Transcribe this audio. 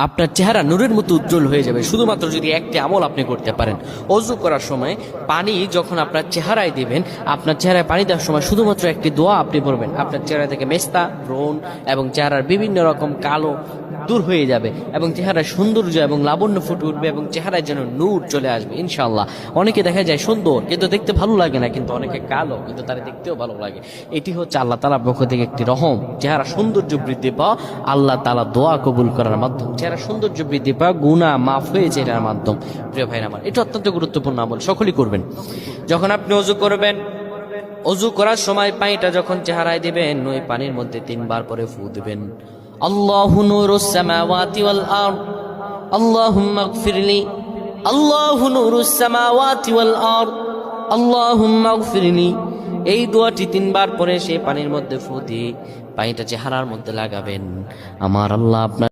আপনার চেহারা নূরের মতো উজ্জ্বল হয়ে যাবে শুধুমাত্র যদি একটি আমল আপনি করতে পারেন। অজু করার সময় পানি যখন আপনার চেহারায় দিবেন, আপনার চেহারায় পানি দেওয়ার সময় শুধুমাত্র একটি দোয়া আপনি পড়বেন, আপনার চেহারা থেকে মেস্তা, ব্রণ এবং চেহারার বিভিন্ন রকম কালো দূর হয়ে যাবে এবং চেহারার সৌন্দর্য এবং লাবণ্য ফুটে উঠবে এবং চেহারায় যেন নূর চলে আসবে ইনশাআল্লাহ। অনেকে দেখা যায় সুন্দর কিন্তু দেখতে ভালো লাগে না, কিন্তু অনেকে কালো কিন্তু তারা দেখতেও ভালো লাগে। এটি হচ্ছে আল্লাহ তাআলার পক্ষ থেকে একটি রহম। চেহারা সৌন্দর্য বৃদ্ধি পাওয়া আল্লাহ তাআলা দোয়া কবুল করার মাধ্যম, চেহারা সৌন্দর্য বৃদ্ধি পাওয়া গুনাহ মাফ হয়েছে এটার মাধ্যম। প্রিয় ভাইরা আমার, এটা অত্যন্ত গুরুত্বপূর্ণ আমল, সকলেই করবেন। যখন আপনি অজু করবেন, অজু করার সময় পানিটা যখন চেহারায় দিবেন, ওই পানির মধ্যে 3 বার পরে ফু দিবেন। আল্লাহু নূরুস সামাওয়াতি ওয়াল আরদ আল্লাহুম্মা ইগফিরলি, আল্লাহু নূরুস সামাওয়াতি ওয়াল আরদ আল্লাহুম্মা ইগফিরলি। এই দোয়াটি 3 বার পরে সেই পানির মধ্যে ফু দিয়ে পানিটা চেহারার মধ্যে লাগাবেন। আমার আল্লাহ আপনার